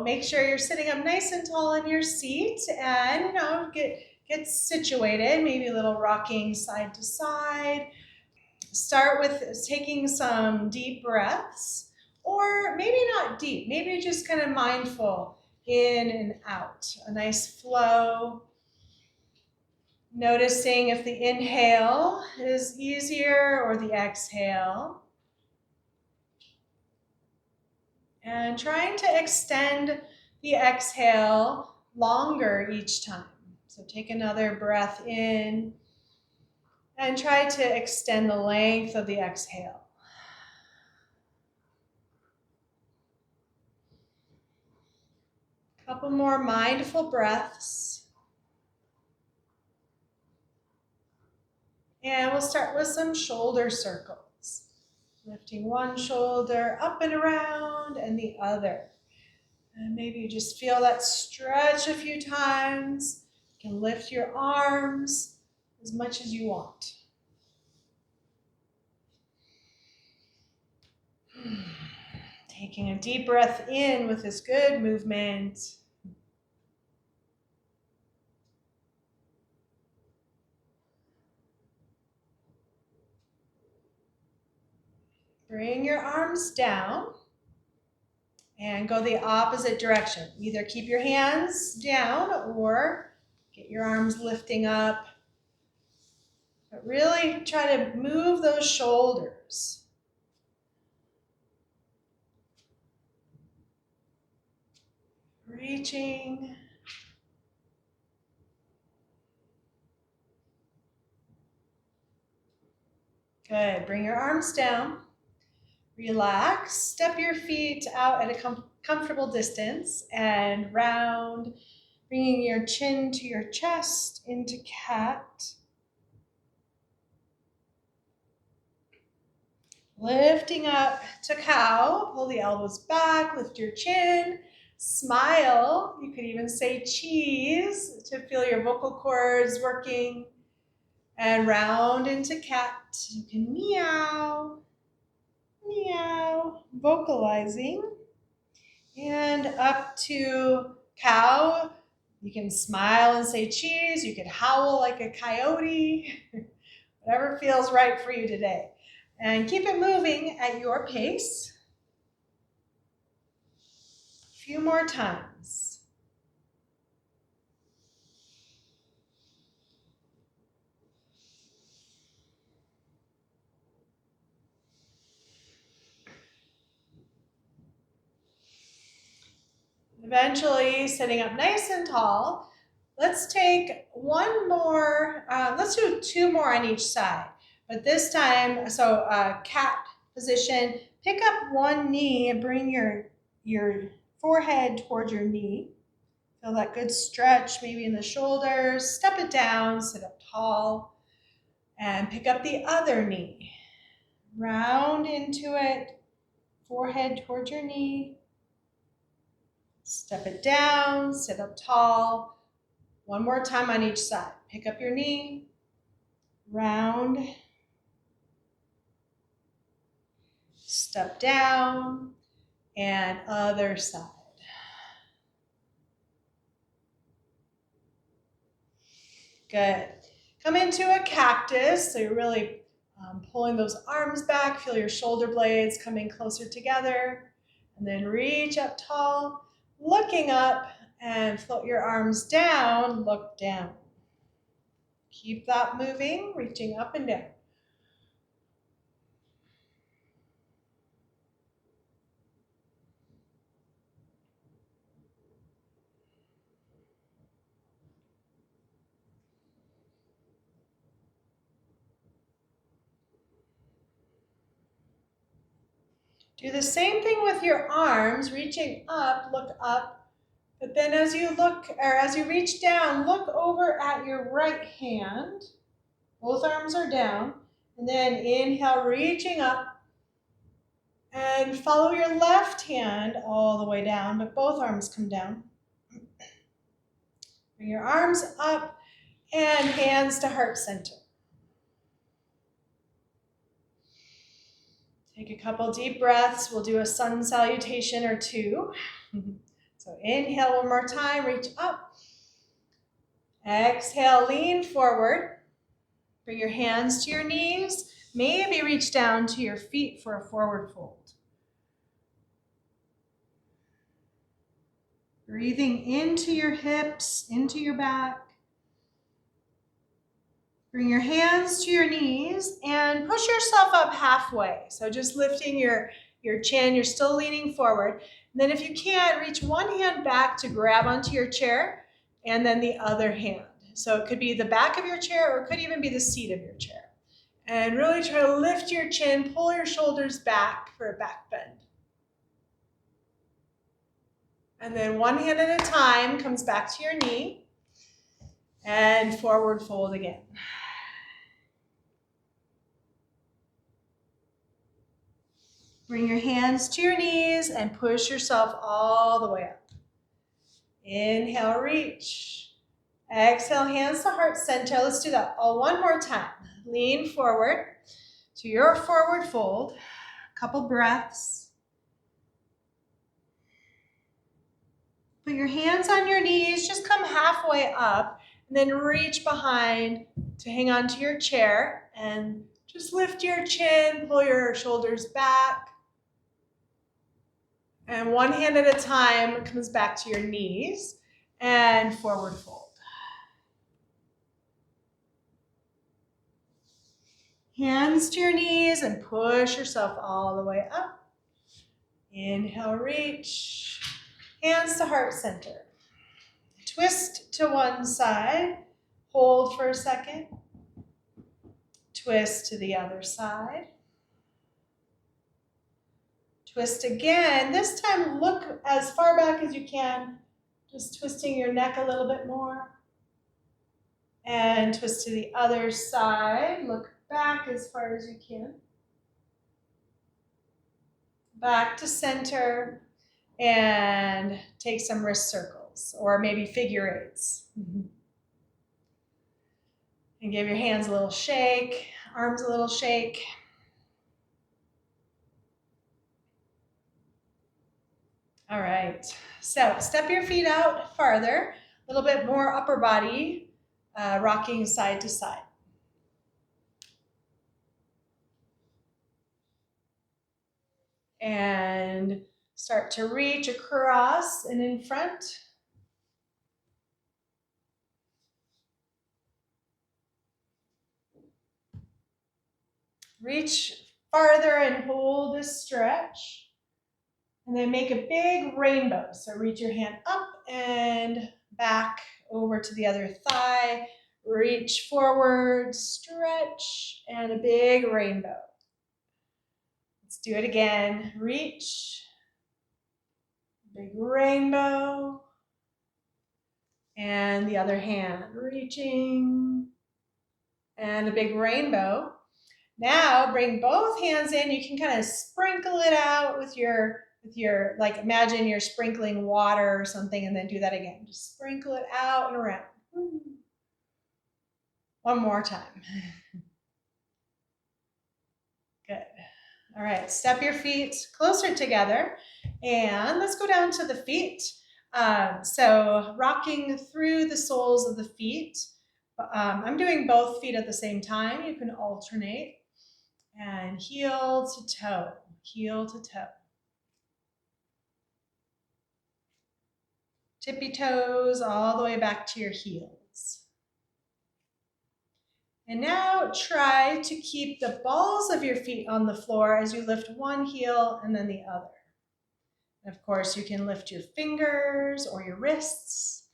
Make sure you're sitting up nice and tall in your seat and get situated, maybe a little rocking side to side. Start with taking some deep breaths, or maybe not deep, maybe just kind of mindful in and out. A nice flow. Noticing if the inhale is easier or the exhale. And trying to extend the exhale longer each time. So take another breath in and try to extend the length of the exhale. A couple more mindful breaths. And we'll start with some shoulder circles. Lifting one shoulder up and around and the other. And maybe you just feel that stretch a few times. You can lift your arms as much as you want. Taking a deep breath in with this good movement. Bring your arms down and go the opposite direction. Either keep your hands down or get your arms lifting up. But really try to move those shoulders. Reaching. Good. Bring your arms down. Relax. Step your feet out at a comfortable distance and round, bringing your chin to your chest into cat. Lifting up to cow. Pull the elbows back. Lift your chin. Smile. You could even say cheese to feel your vocal cords working. And round into cat. You can meow. Meow, vocalizing. And up to cow. You can smile and say cheese. You could howl like a coyote. Whatever feels right for you today. And keep it moving at your pace. A few more times. Eventually, sitting up nice and tall, let's take one more, let's do two more on each side. But this time, so cat position, pick up one knee and bring your forehead towards your knee. Feel that good stretch maybe in the shoulders. Step it down, sit up tall, and pick up the other knee. Round into it, forehead towards your knee. Step it down, sit up tall. One more time on each side. Pick up your knee, round, step down, and other side. Good. Come into a cactus, so you're really pulling those arms back. Feel your shoulder blades coming closer together. And then reach up tall. Looking up and float your arms down, look down. Keep that moving, reaching up and down. Do the same thing with your arms, reaching up, look up. But then as you reach down, look over at your right hand. Both arms are down. And then inhale, reaching up. And follow your left hand all the way down, but both arms come down. Bring your arms up and hands to heart center. Take a couple deep breaths. We'll do a sun salutation or two. So So inhale one more time, reach up. Exhale, lean forward. Bring your hands to your knees. Maybe reach down to your feet for a forward fold. Breathing into your hips, into your back. Bring your hands to your knees and push yourself up halfway. So just lifting your chin, you're still leaning forward. And then if you can, reach one hand back to grab onto your chair and then the other hand. So it could be the back of your chair or it could even be the seat of your chair. And really try to lift your chin, pull your shoulders back for a back bend. And then one hand at a time comes back to your knee and forward fold again. Bring your hands to your knees and push yourself all the way up. Inhale, reach. Exhale, hands to heart center. Let's do that all one more time. Lean forward to your forward fold. A couple breaths. Put your hands on your knees. Just come halfway up and then reach behind to hang on to your chair and just lift your chin, pull your shoulders back. And one hand at a time comes back to your knees and forward fold. Hands to your knees and push yourself all the way up. Inhale, reach. Hands to heart center. Twist to one side. Hold for a second. Twist to the other side. Twist again. This time look as far back as you can, just twisting your neck a little bit more. And twist to the other side. Look back as far as you can. Back to center. And take some wrist circles or maybe figure eights. And give your hands a little shake, arms a little shake. All right, so step your feet out farther, a little bit more upper body, rocking side to side. And start to reach across and in front. Reach farther and hold a stretch. And then make a big rainbow. So reach your hand up and back over to the other thigh. Reach forward, stretch, and a big rainbow. Let's do it again. Reach, big rainbow. And the other hand, reaching, and a big rainbow. Now bring both hands in. You can kind of sprinkle it out with your, like imagine you're sprinkling water or something and then do that again. Just sprinkle it out and around. One more time. Good. All right, step your feet closer together and let's go down to the feet. So rocking through the soles of the feet. I'm doing both feet at the same time. You can alternate. And heel to toe, heel to toe. Tippy toes all the way back to your heels. And now try to keep the balls of your feet on the floor as you lift one heel and then the other. And of course, you can lift your fingers or your wrists.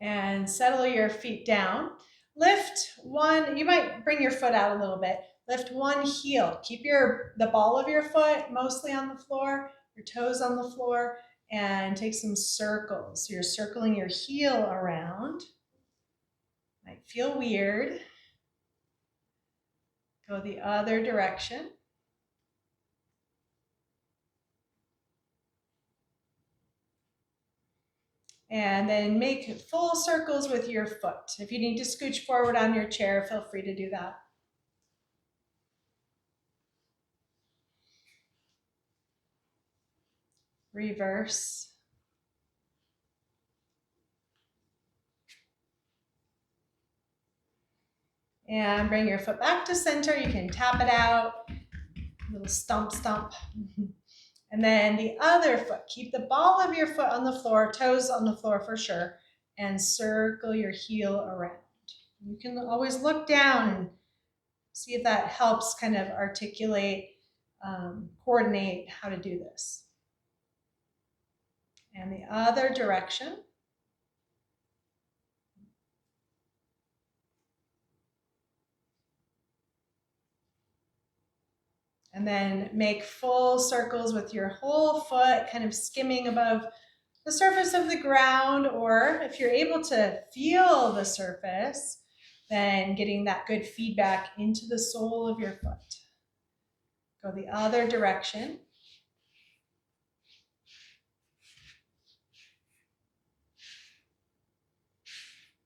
And settle your feet down. Lift one, you might bring your foot out a little bit. Lift one heel. Keep the ball of your foot mostly on the floor, your toes on the floor, and take some circles. So you're circling your heel around. Might feel weird. Go the other direction. And then make full circles with your foot. If you need to scooch forward on your chair, feel free to do that. Reverse. And bring your foot back to center. You can tap it out, a little stomp, stomp. And then the other foot, keep the ball of your foot on the floor, toes on the floor for sure, and circle your heel around. You can always look down and see if that helps kind of articulate, coordinate how to do this. And the other direction. And then make full circles with your whole foot, kind of skimming above the surface of the ground, or if you're able to feel the surface, then getting that good feedback into the sole of your foot. Go the other direction.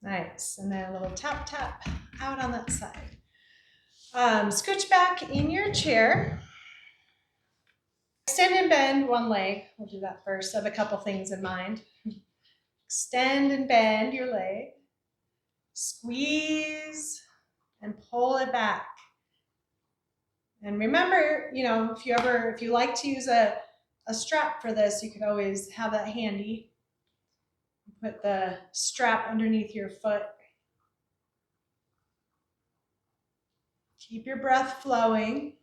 Nice, and then a little tap, tap out on that side. Scooch back in your chair. Extend and bend one leg. We'll do that first. I have a couple things in mind. Extend and bend your leg. Squeeze and pull it back. And remember, if you like to use a strap for this, you could always have that handy. Put the strap underneath your foot. Keep your breath flowing.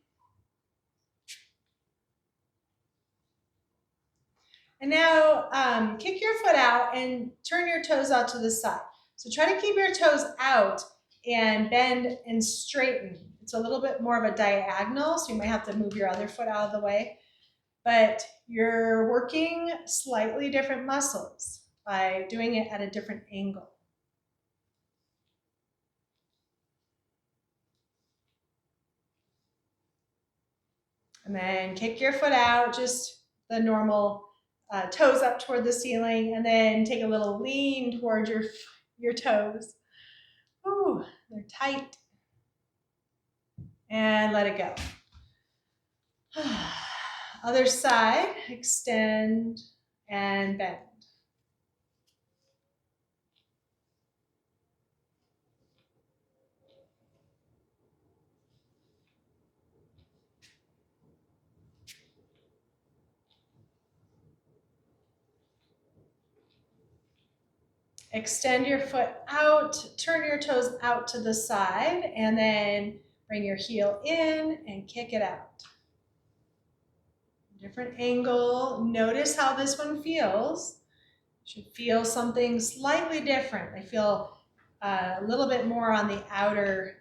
And now kick your foot out and turn your toes out to the side. So try to keep your toes out and bend and straighten. It's a little bit more of a diagonal, so you might have to move your other foot out of the way. But you're working slightly different muscles by doing it at a different angle. And then kick your foot out, just the normal toes up toward the ceiling, and then take a little lean toward your toes. Ooh, they're tight. And let it go. Other side, extend and bend. Extend your foot out, turn your toes out to the side, and then bring your heel in and kick it out. Different angle. Notice how this one feels. You should feel something slightly different. I feel a little bit more on the outer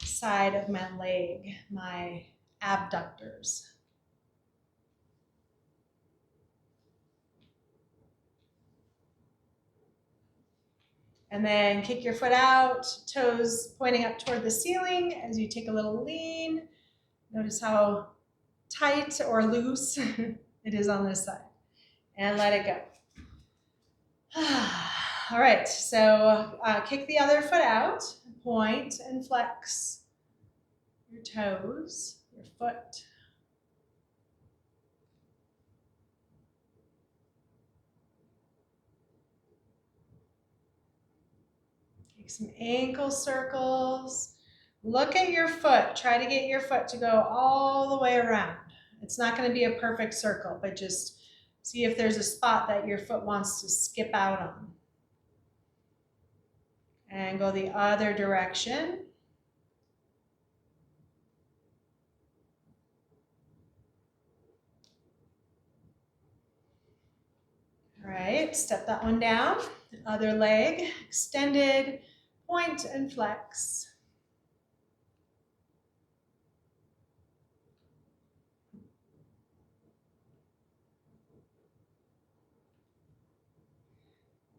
side of my leg, my abductors. And then kick your foot out, toes pointing up toward the ceiling as you take a little lean. Notice how tight or loose it is on this side. And let it go. All right, so kick the other foot out, point and flex your toes, your foot. Take some ankle circles. Look at your foot. Try to get your foot to go all the way around. It's not going to be a perfect circle, but just see if there's a spot that your foot wants to skip out on. And go the other direction. All right, step that one down. Other leg, extended, point and flex.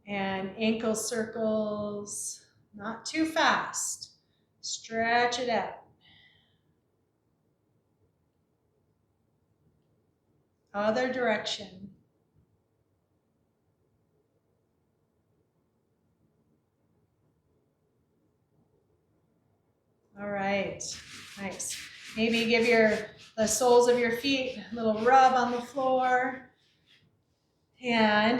And ankle circles, not too fast. Stretch it out. Other direction. All right, nice. Maybe give the soles of your feet a little rub on the floor. And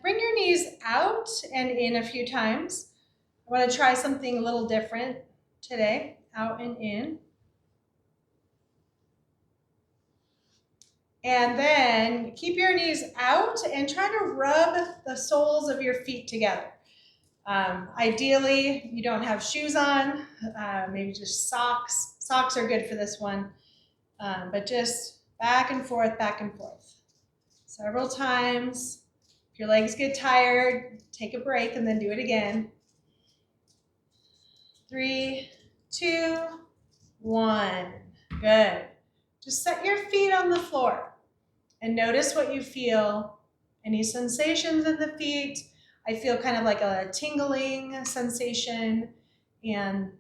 bring your knees out and in a few times. I want to try something a little different today. Out and in. And then keep your knees out and try to rub the soles of your feet together. Ideally, you don't have shoes on, maybe just socks. Socks are good for this one, but just back and forth, several times. If your legs get tired, take a break and then do it again. 3, 2, 1. Good. Just set your feet on the floor and notice what you feel. Any sensations in the feet? I feel kind of like a tingling sensation and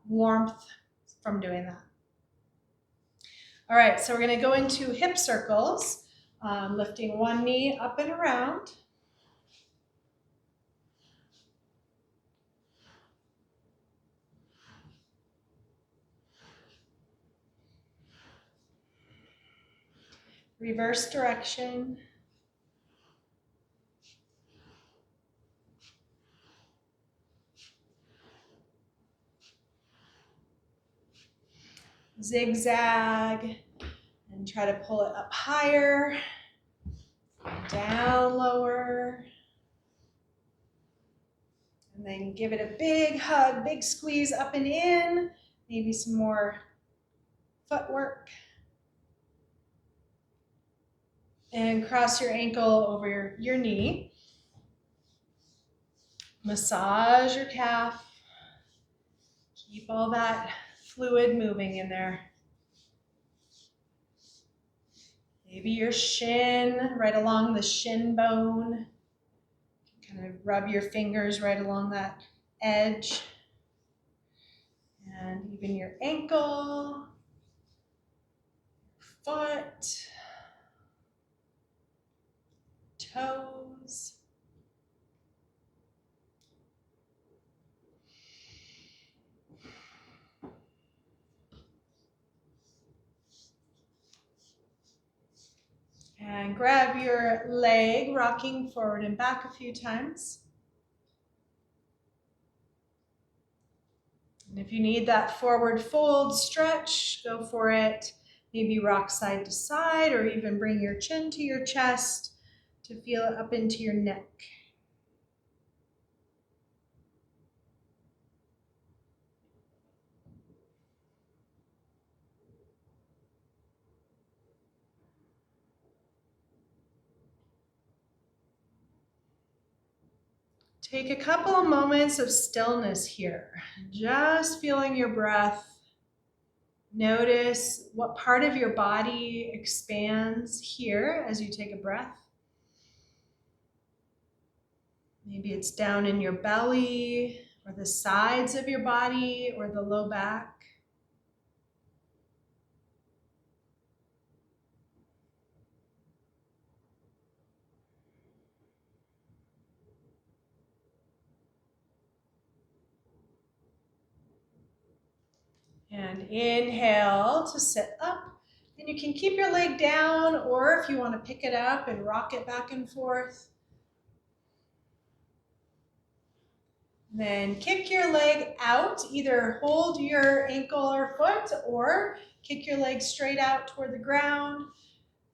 warmth from doing that. All right, so we're going to go into hip circles, lifting one knee up and around. Reverse direction. Zigzag and try to pull it up higher, down lower, and then give it a big hug, big squeeze up and in, maybe some more footwork. And cross your ankle over your knee. Massage your calf. Keep all that fluid moving in there. Maybe your shin, right along the shin bone. Kind of rub your fingers right along that edge. And even your ankle, foot, toes. And grab your leg, rocking forward and back a few times. And if you need that forward fold stretch, go for it. Maybe rock side to side or even bring your chin to your chest to feel it up into your neck. Take a couple of moments of stillness here, just feeling your breath. Notice what part of your body expands here as you take a breath. Maybe it's down in your belly or the sides of your body or the low back. And inhale to sit up. And you can keep your leg down, or if you want to pick it up and rock it back and forth. Then kick your leg out. Either hold your ankle or foot, or kick your leg straight out toward the ground.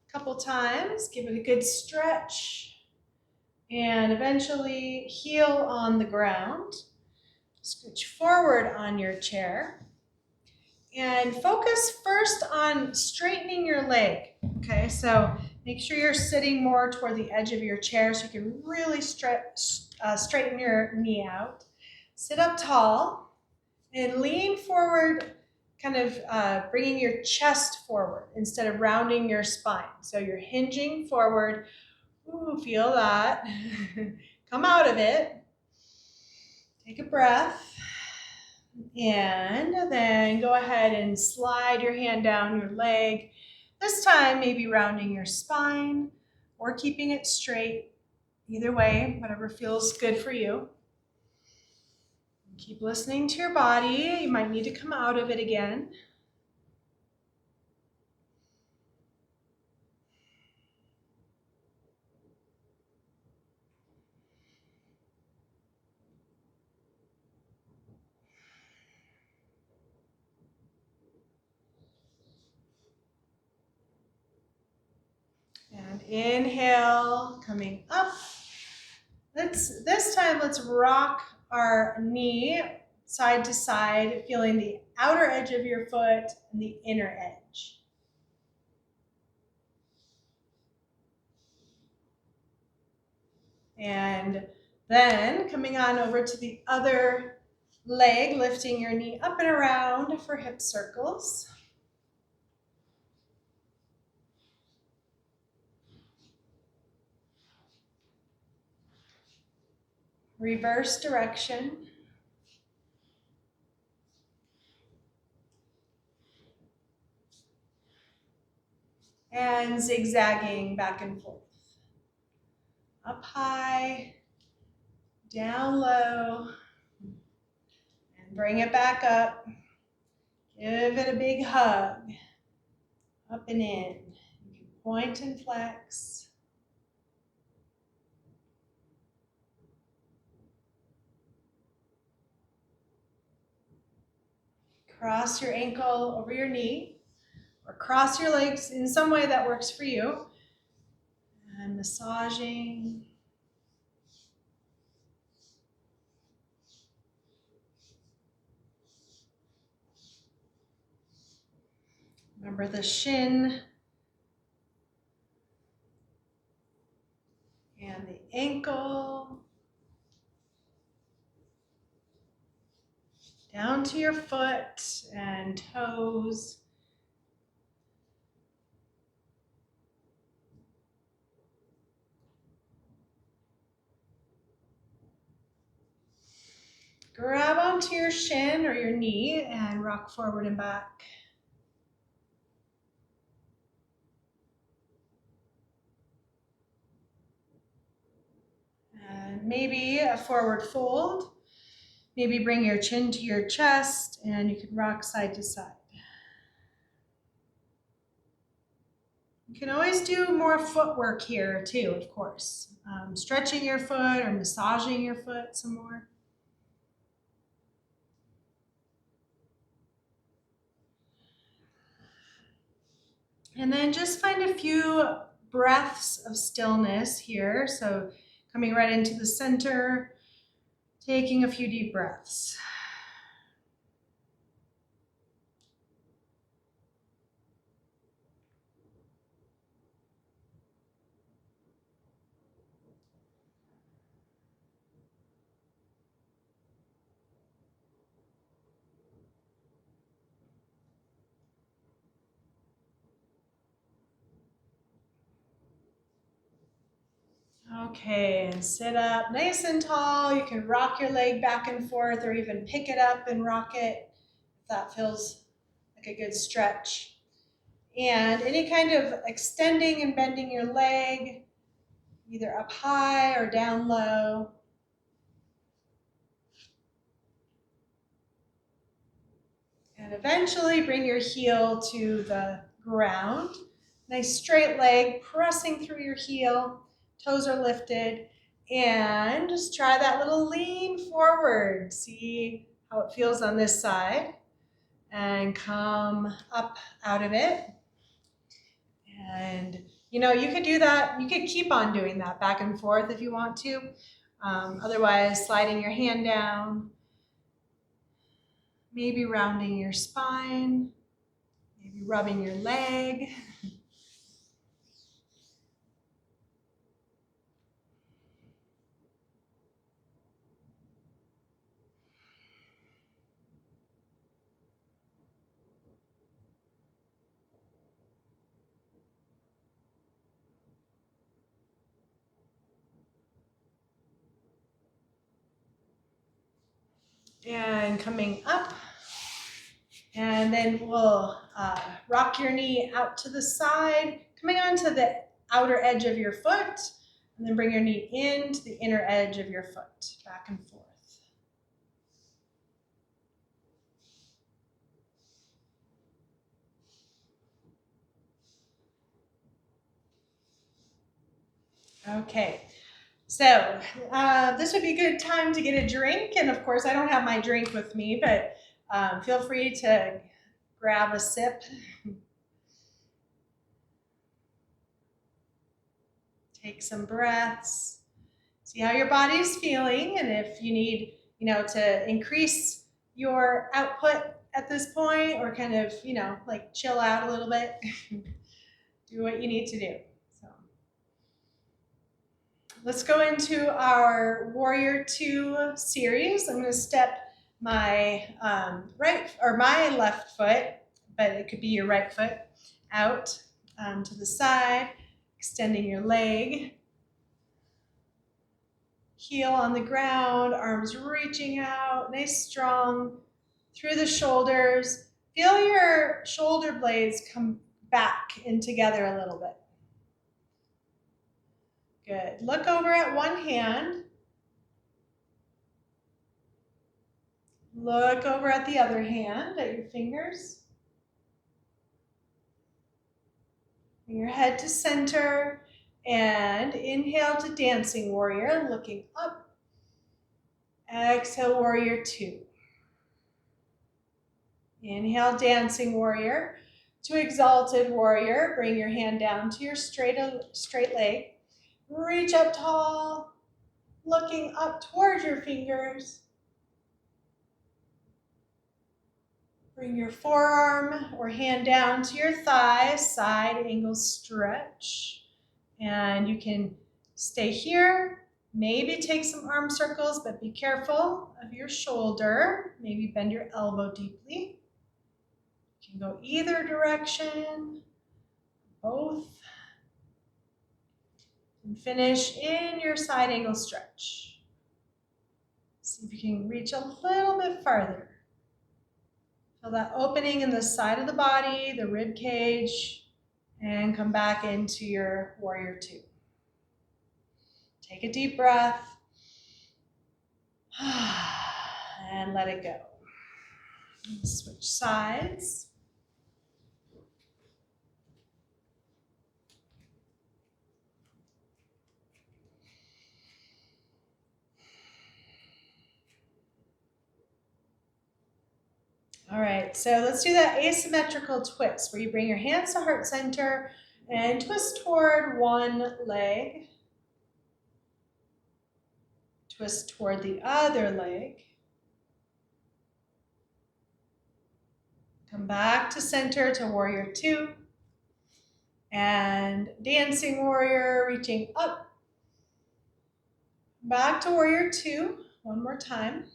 A couple times. Give it a good stretch. And eventually heel on the ground. Scooch forward on your chair. And focus first on straightening your leg, okay? So make sure you're sitting more toward the edge of your chair so you can really straighten your knee out. Sit up tall and lean forward, kind of bringing your chest forward instead of rounding your spine. So you're hinging forward. Ooh, feel that. Come out of it. Take a breath. And then go ahead and slide your hand down your leg. This time, maybe rounding your spine or keeping it straight. Either way, whatever feels good for you. Keep listening to your body. You might need to come out of it again. And inhale, coming up. This time, let's rock our knee side to side, feeling the outer edge of your foot and the inner edge. And then coming on over to the other leg, lifting your knee up and around for hip circles. Reverse direction. And zigzagging back and forth. Up high, down low, and bring it back up. Give it a big hug. Up and in. You can point and flex. Cross your ankle over your knee, or cross your legs in some way that works for you. And massaging. Remember the shin and the ankle. Down to your foot and toes. Grab onto your shin or your knee and rock forward and back. And maybe a forward fold. Maybe bring your chin to your chest and you can rock side to side. You can always do more footwork here too, of course. Stretching your foot or massaging your foot some more. And then just find a few breaths of stillness here. So coming right into the center, taking a few deep breaths. Okay, and sit up nice and tall. You can rock your leg back and forth or even pick it up and rock it if that feels like a good stretch. And any kind of extending and bending your leg, either up high or down low. And eventually bring your heel to the ground. Nice straight leg, pressing through your heel. Toes are lifted. And just try that little lean forward. See how it feels on this side. And come up out of it. And you know, you could do that. You could keep on doing that back and forth if you want to. Otherwise, sliding your hand down. Maybe rounding your spine. Maybe rubbing your leg. And coming up, and then we'll rock your knee out to the side, coming onto the outer edge of your foot, and then bring your knee into the inner edge of your foot, back and forth. Okay, so this would be a good time to get a drink. And of course, I don't have my drink with me, but feel free to grab a sip. Take some breaths. See how your body's feeling, and if you need, to increase your output at this point, or kind of, like chill out a little bit, do what you need to do. So let's go into our Warrior 2 series. I'm going to step my my left foot, but it could be your right foot, out to the side, extending your leg. Heel on the ground, arms reaching out, nice strong through the shoulders. Feel your shoulder blades come back in together a little bit. Good. Look over at one hand. Look over at the other hand, at your fingers. Bring your head to center and inhale to Dancing Warrior, looking up. Exhale, Warrior 2. Inhale, Dancing Warrior. To Exalted Warrior, bring your hand down to your straight leg. Reach up tall, looking up towards your fingers. Bring your forearm or hand down to your thigh, side angle stretch. And you can stay here, maybe take some arm circles, but be careful of your shoulder. Maybe bend your elbow deeply. You can go either direction, both. And finish in your side angle stretch. See if you can reach a little bit farther. Feel that opening in the side of the body, the rib cage, and come back into your Warrior 2. Take a deep breath and let it go. Switch sides. All right, so let's do that asymmetrical twist where you bring your hands to heart center and twist toward one leg. Twist toward the other leg. Come back to center to Warrior 2. And Dancing Warrior, reaching up. Back to Warrior 2, one more time.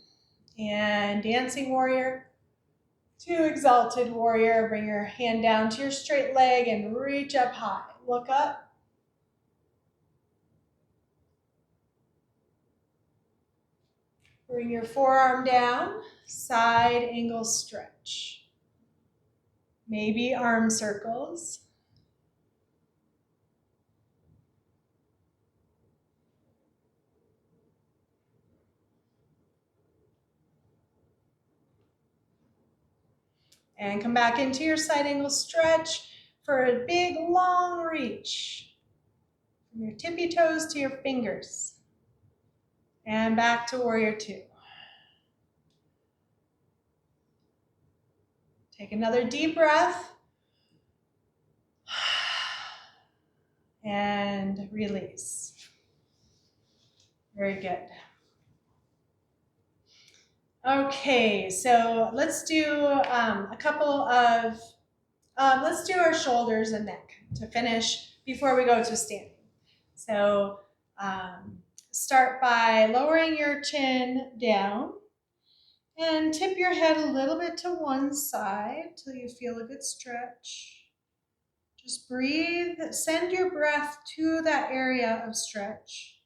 And Dancing Warrior to Exalted Warrior. Bring your hand down to your straight leg and reach up high. Look up. Bring your forearm down, side angle stretch. Maybe arm circles. And come back into your side angle stretch for a big long reach. From your tippy toes to your fingers. And back to Warrior 2. Take another deep breath. And release. Very good. Okay, so let's do let's do our shoulders and neck to finish before we go to standing. So start by lowering your chin down and tip your head a little bit to one side till you feel a good stretch. Just breathe, send your breath to that area of stretch.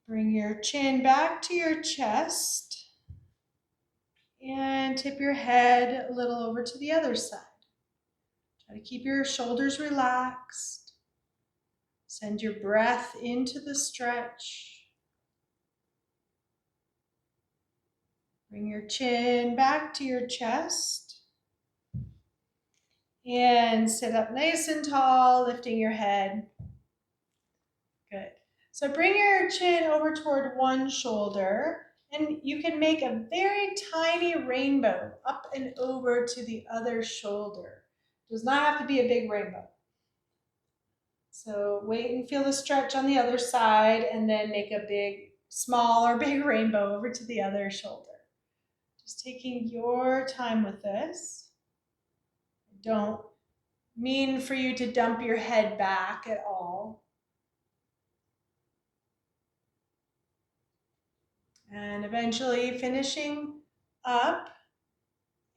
Bring your chin back to your chest and tip your head a little over to the other side. Try to keep your shoulders relaxed. Send your breath into the stretch. Bring your chin back to your chest And sit up nice and tall, lifting your head. Good. So bring your chin over toward one shoulder, and you can make a very tiny rainbow up and over to the other shoulder. Does not have to be a big rainbow. So wait and feel the stretch on the other side, and then make a big, small or big rainbow over to the other shoulder. Just taking your time with this. Don't mean for you to dump your head back at all. And eventually finishing up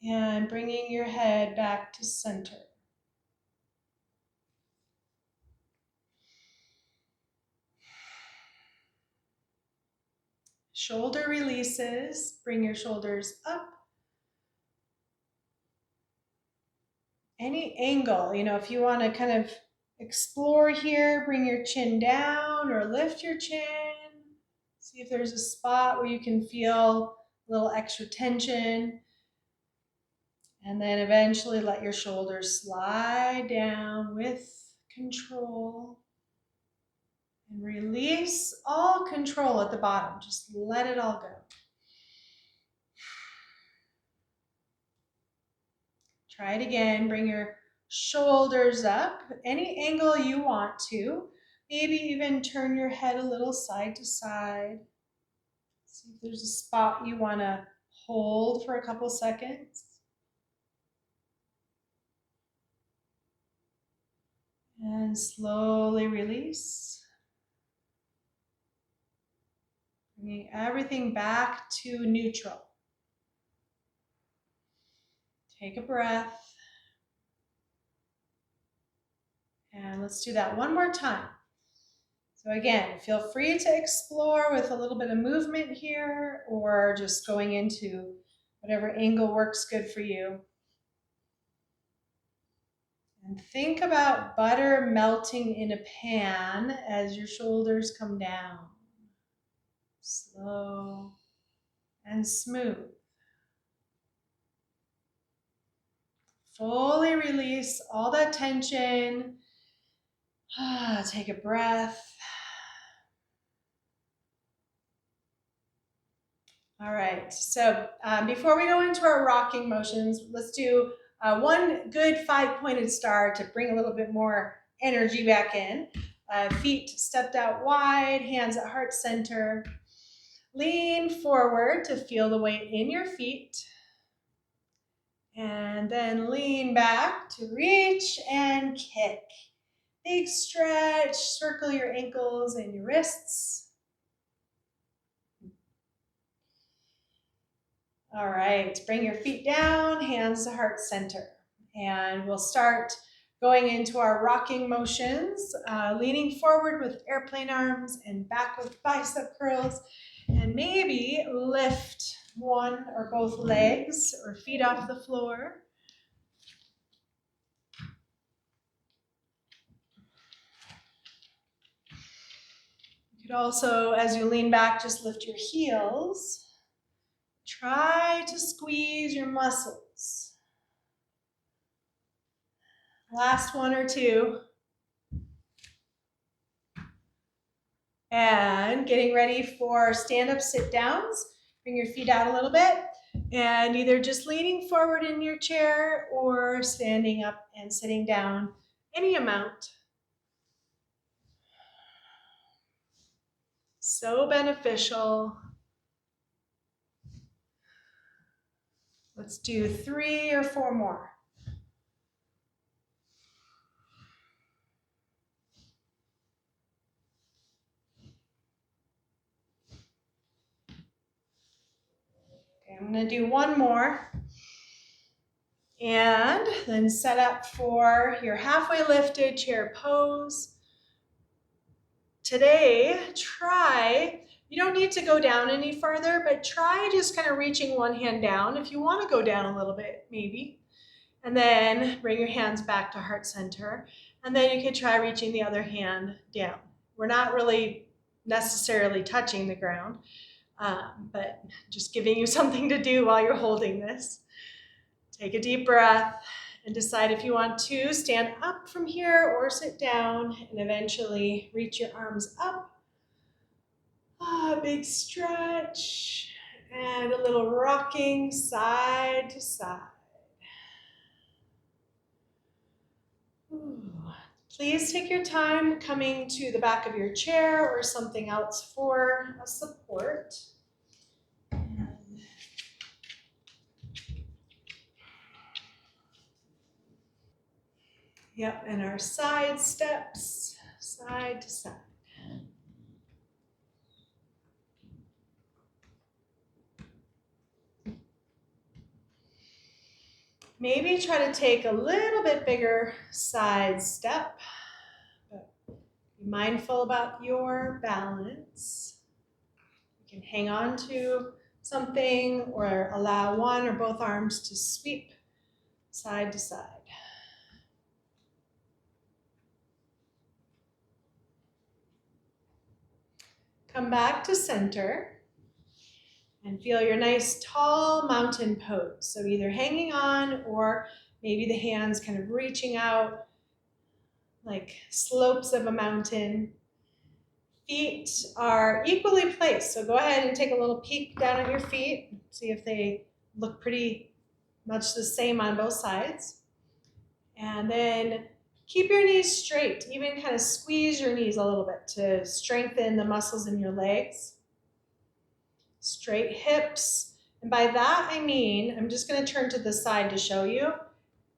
and bringing your head back to center. Shoulder releases, bring your shoulders up. Any angle, if you want to kind of explore here, bring your chin down or lift your chin. See if there's a spot where you can feel a little extra tension. And then eventually let your shoulders slide down with control. And release all control at the bottom. Just let it all go. Try it again. Bring your shoulders up, any angle you want to. Maybe even turn your head a little side to side. See if there's a spot you want to hold for a couple seconds. And slowly release. Bringing everything back to neutral. Take a breath. And let's do that one more time. So again, feel free to explore with a little bit of movement here, or just going into whatever angle works good for you. And think about butter melting in a pan as your shoulders come down. Slow and smooth. Fully release all that tension. Take a breath. All right, so before we go into our rocking motions, let's do one good 5-pointed star to bring a little bit more energy back in. Feet stepped out wide, hands at heart center. Lean forward to feel the weight in your feet. And then lean back to reach and kick. Big stretch, circle your ankles and your wrists. All right, bring your feet down, hands to heart center. And we'll start going into our rocking motions, leaning forward with airplane arms and back with bicep curls. And maybe lift one or both legs or feet off the floor. You could also, as you lean back, just lift your heels. Try to squeeze your muscles. Last one or two. And getting ready for stand-up sit-downs. Bring your feet out a little bit. And either just leaning forward in your chair or standing up and sitting down, any amount. So beneficial. Let's do 3 or 4 more. Okay, I'm going to do one more. And then set up for your halfway lifted chair pose. Today, you don't need to go down any further, but try just kind of reaching one hand down. If you want to go down a little bit, maybe. And then bring your hands back to heart center. And then you could try reaching the other hand down. We're not really necessarily touching the ground, but just giving you something to do while you're holding this. Take a deep breath And decide if you want to stand up from here or sit down and eventually reach your arms up. Big stretch and a little rocking side to side. Ooh. Please take your time coming to the back of your chair or something else for a support. Yep, and our side steps, side to side. Maybe try to take a little bit bigger side step, but be mindful about your balance. You can hang on to something or allow one or both arms to sweep side to side. Come back to center and feel your nice tall mountain pose. So either hanging on or maybe the hands kind of reaching out like slopes of a mountain. Feet are equally placed. So go ahead and take a little peek down at your feet. See if they look pretty much the same on both sides. And then keep your knees straight. Even kind of squeeze your knees a little bit to strengthen the muscles in your legs. Straight hips. And by that I mean, I'm just going to turn to the side to show you.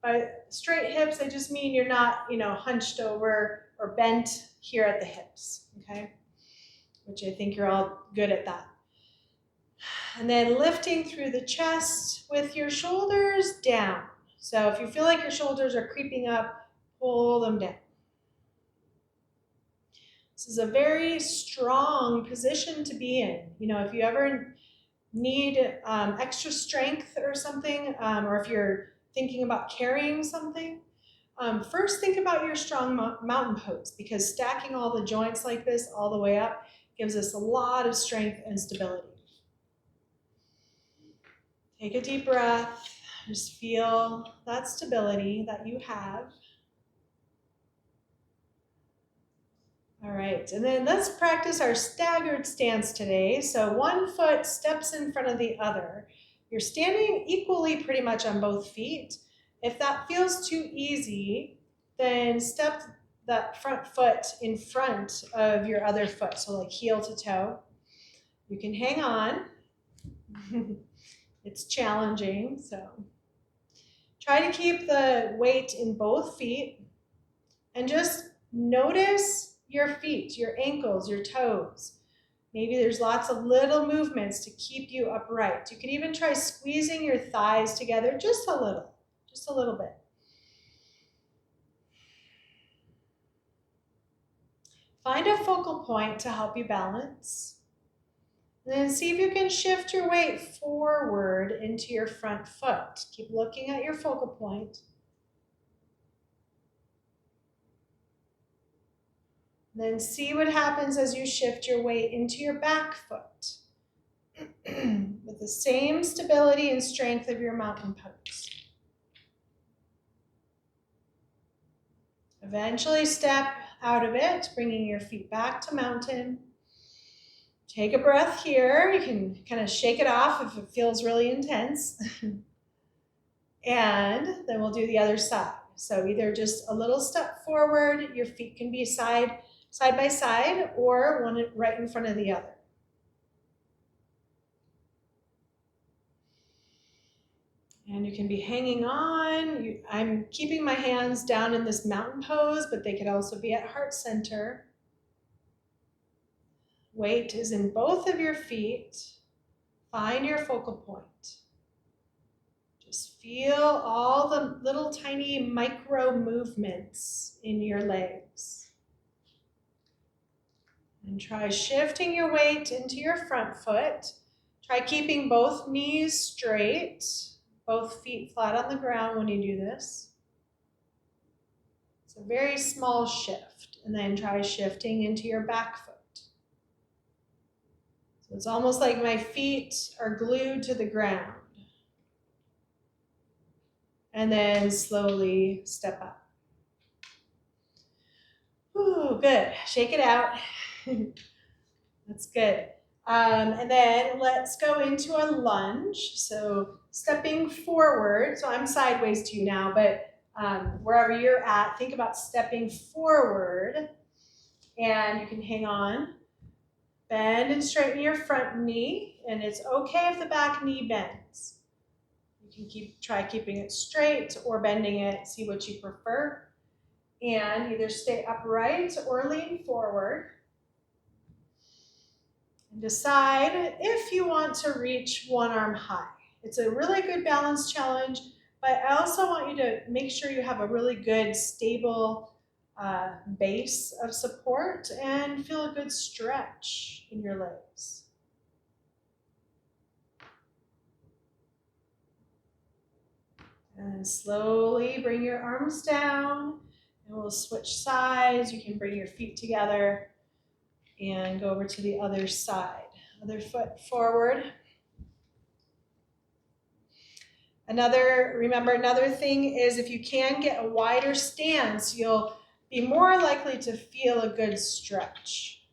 By straight hips, I just mean you're not, hunched over or bent here at the hips, okay? Which I think you're all good at that. And then lifting through the chest with your shoulders down. So if you feel like your shoulders are creeping up, pull them down. This is a very strong position to be in. If you ever need extra strength or something, or if you're thinking about carrying something, first think about your strong mountain pose, because stacking all the joints like this all the way up gives us a lot of strength and stability. Take a deep breath. Just feel that stability that you have. All right, and then let's practice our staggered stance today. So one foot steps in front of the other. You're standing equally pretty much on both feet. If that feels too easy, then step that front foot in front of your other foot, so like heel to toe. You can hang on. It's challenging, so try to keep the weight in both feet and just notice your feet, your ankles, your toes. Maybe there's lots of little movements to keep you upright. You can even try squeezing your thighs together just a little bit. Find a focal point to help you balance. And then see if you can shift your weight forward into your front foot. Keep looking at your focal point. Then see what happens as you shift your weight into your back foot with the same stability and strength of your mountain pose. Eventually step out of it, bringing your feet back to mountain. Take a breath here. You can kind of shake it off if it feels really intense. And then we'll do the other side. So either just a little step forward, your feet can be side by side, or one right in front of the other. And you can be hanging on. I'm keeping my hands down in this mountain pose, but they could also be at heart center. Weight is in both of your feet. Find your focal point. Just feel all the little tiny micro movements in your legs. And try shifting your weight into your front foot. Try keeping both knees straight, both feet flat on the ground when you do this. It's a very small shift. And then try shifting into your back foot. So it's almost like my feet are glued to the ground. and then slowly step up. Ooh, good. Shake it out. That's good. And then let's go into a lunge. So stepping forward. So I'm sideways to you now, but wherever you're at, think about stepping forward, and you can hang on. Bend and straighten your front knee, and it's okay if the back knee bends. You can try keeping it straight or bending it, see what you prefer. And either stay upright or lean forward. And decide if you want to reach one arm high. It's a really good balance challenge, but I also want you to make sure you have a really good, stable base of support and feel a good stretch in your legs. And slowly bring your arms down, and we'll switch sides. You can bring your feet together and go over to the other side. Other foot forward. Remember another thing is if you can get a wider stance, you'll be more likely to feel a good stretch.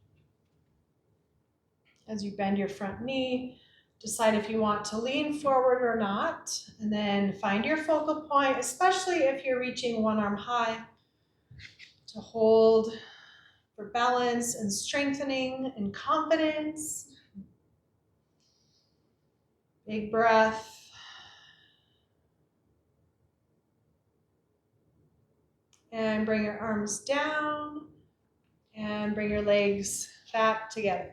As you bend your front knee, decide if you want to lean forward or not, and then find your focal point, especially if you're reaching one arm high, to hold for balance and strengthening and confidence. Big breath. And bring your arms down and bring your legs back together.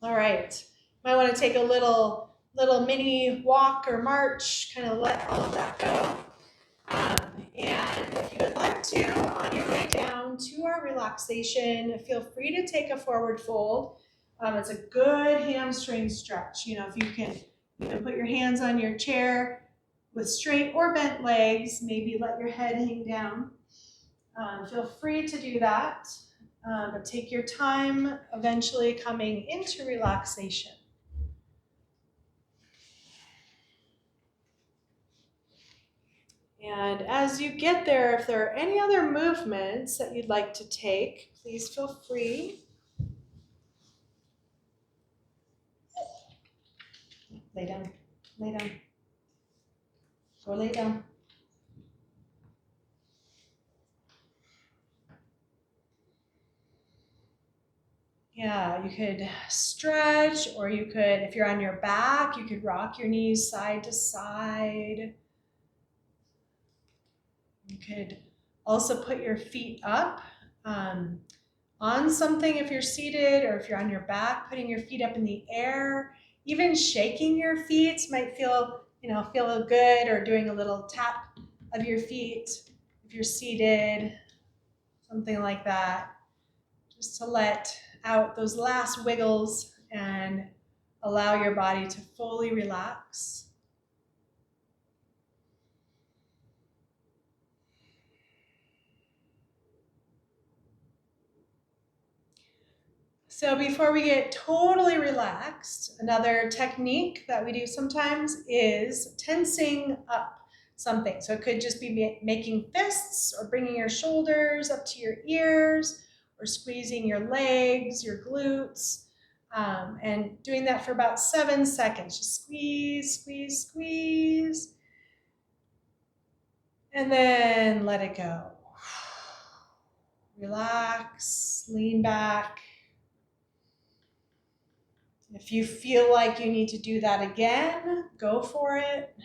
All right, might want to take a little mini walk or march, kind of let all of that go. And if you would like to, on your way down to our relaxation, feel free to take a forward fold. It's a good hamstring stretch. You know, if you can put your hands on your chair with straight or bent legs, maybe let your head hang down. Feel free to do that, but take your time eventually coming into relaxation. And as you get there, if there are any other movements that you'd like to take, please feel free. Lay down, lay down. Go lay down. Yeah, you could stretch, or you could, if you're on your back, you could rock your knees side to side. You could also put your feet up on something if you're seated, or if you're on your back, putting your feet up in the air. Even shaking your feet might feel good, or doing a little tap of your feet if you're seated, something like that, just to let out those last wiggles and allow your body to fully relax. So before we get totally relaxed, another technique that we do sometimes is tensing up something. So it could just be making fists, or bringing your shoulders up to your ears, or squeezing your legs, your glutes, and doing that for about 7 seconds. Just squeeze, squeeze, squeeze, and then let it go. Relax, lean back. If you feel like you need to do that again, go for it.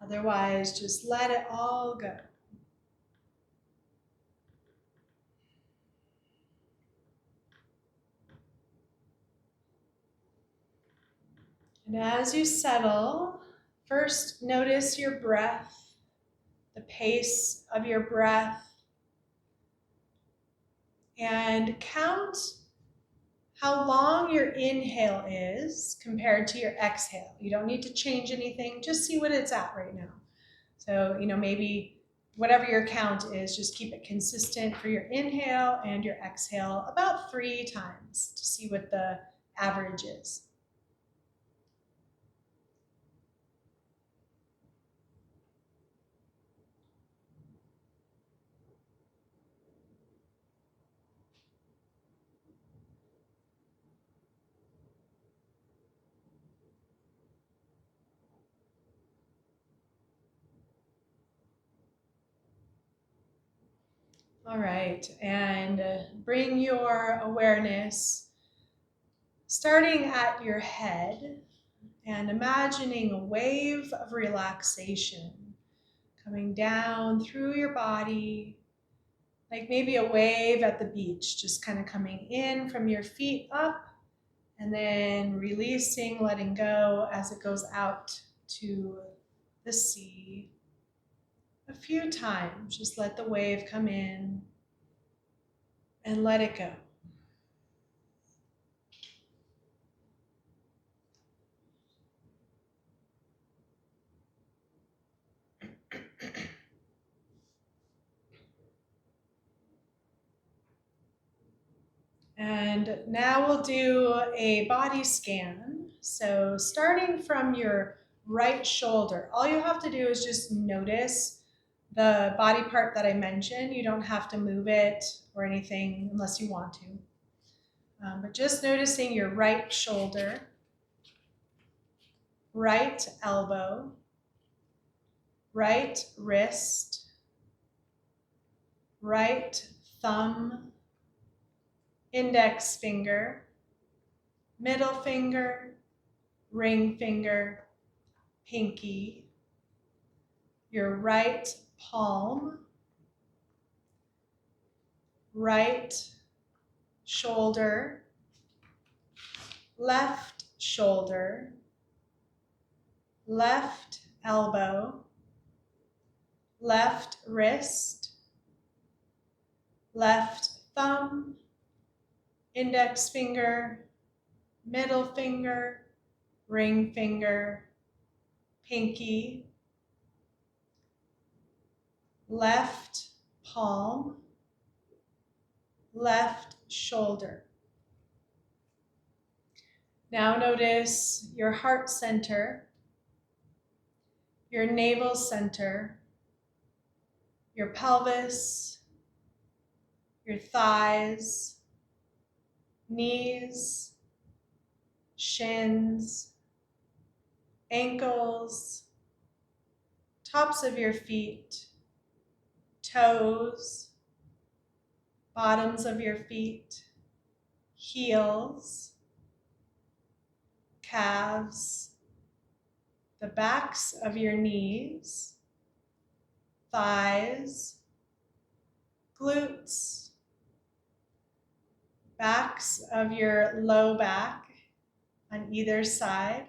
Otherwise, just let it all go. And as you settle, first notice your breath, the pace of your breath, and count how long your inhale is compared to your exhale. You don't need to change anything, just see what it's at right now. So, maybe whatever your count is, just keep it consistent for your inhale and your exhale about 3 times to see what the average is. All right, and bring your awareness starting at your head and imagining a wave of relaxation coming down through your body, like maybe a wave at the beach, just kind of coming in from your feet up and then releasing, letting go as it goes out to the sea. A few times, just let the wave come in and let it go. And now we'll do a body scan. So starting from your right shoulder, all you have to do is just notice the body part that I mentioned. You don't have to move it or anything unless you want to. But just noticing your right shoulder, right elbow, right wrist, right thumb, index finger, middle finger, ring finger, pinky, your right palm, right shoulder, left shoulder, left elbow, left wrist, left thumb, index finger, middle finger, ring finger, pinky, left palm, left shoulder. Now notice your heart center, your navel center, your pelvis, your thighs, knees, shins, ankles, tops of your feet, toes, bottoms of your feet, heels, calves, the backs of your knees, thighs, glutes, backs of your low back on either side.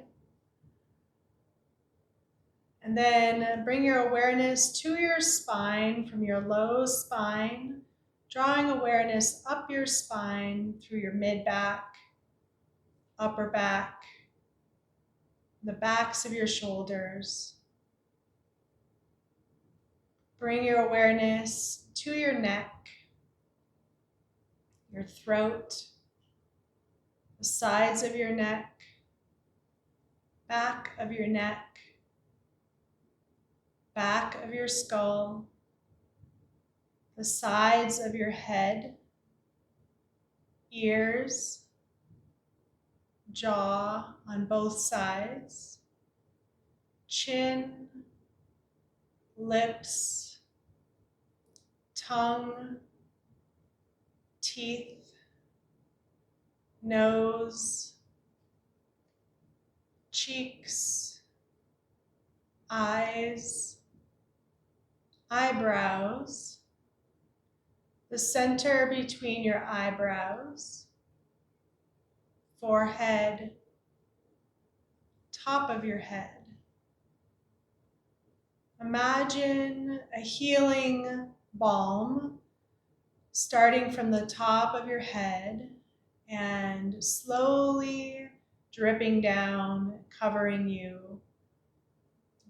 And then bring your awareness to your spine from your low spine, drawing awareness up your spine through your mid-back, upper back, the backs of your shoulders. Bring your awareness to your neck, your throat, the sides of your neck, back of your neck, back of your skull, the sides of your head, ears, jaw on both sides, chin, lips, tongue, teeth, nose, cheeks, eyes, eyebrows, the center between your eyebrows, forehead, top of your head. Imagine a healing balm starting from the top of your head and slowly dripping down, covering you,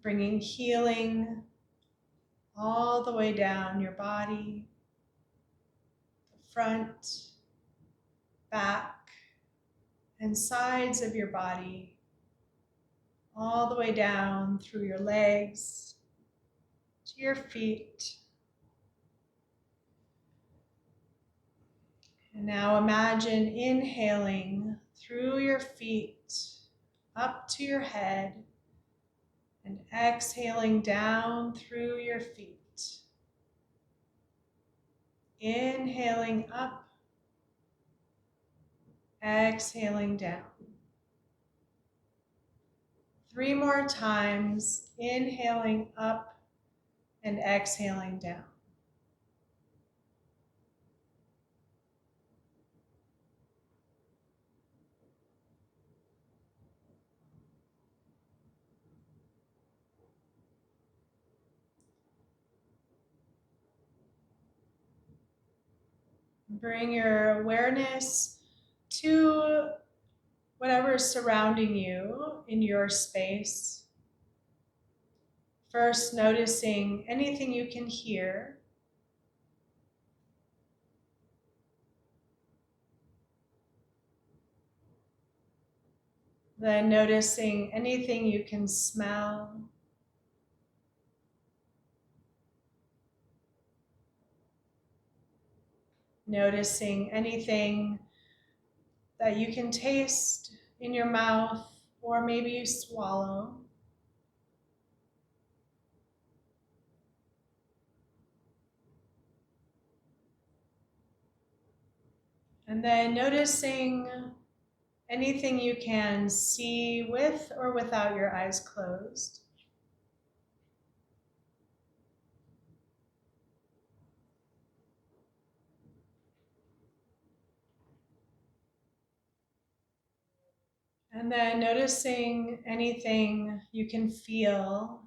bringing healing all the way down your body, the front, back, and sides of your body, all the way down through your legs to your feet. And now imagine inhaling through your feet up to your head and exhaling down through your feet. Inhaling up, exhaling down. 3 more times, inhaling up and exhaling down. Bring your awareness to whatever is surrounding you in your space. First, noticing anything you can hear. Then noticing anything you can smell. Noticing anything that you can taste in your mouth or maybe you swallow. And then noticing anything you can see with or without your eyes closed. And then noticing anything you can feel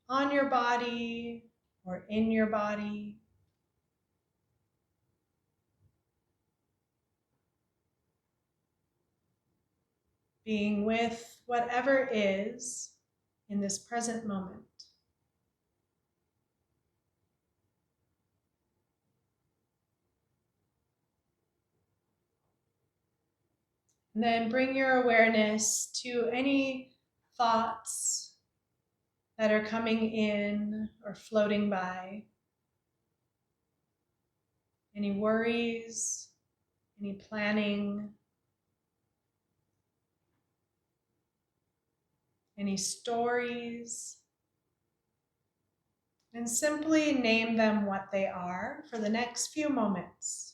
on your body or in your body. Being with whatever is in this present moment. And then bring your awareness to any thoughts that are coming in or floating by. Any worries, any planning, any stories, and simply name them what they are for the next few moments.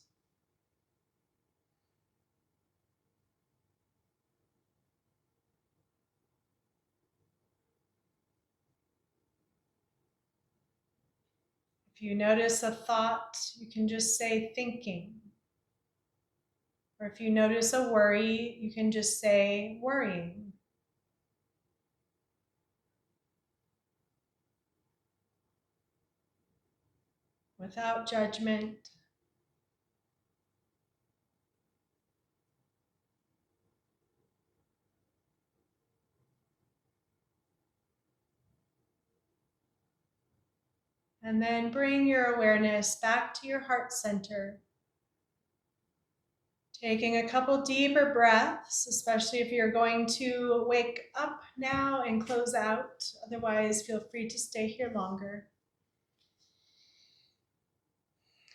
If you notice a thought, you can just say thinking. Or if you notice a worry, you can just say worrying. Without judgment. And then bring your awareness back to your heart center. Taking a couple deeper breaths, especially if you're going to wake up now and close out. Otherwise, feel free to stay here longer.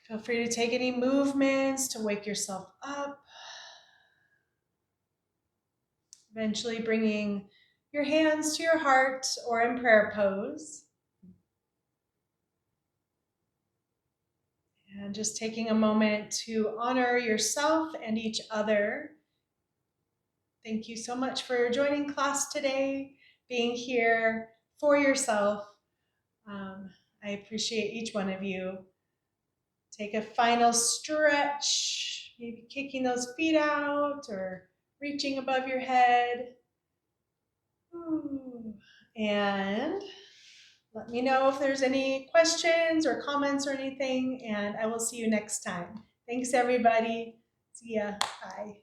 Feel free to take any movements to wake yourself up. Eventually bringing your hands to your heart or in prayer pose. And just taking a moment to honor yourself and each other. Thank you so much for joining class today, being here for yourself. I appreciate each one of you. Take a final stretch, maybe kicking those feet out or reaching above your head. And let me know if there's any questions or comments or anything, and I will see you next time. Thanks, everybody. See ya. Bye.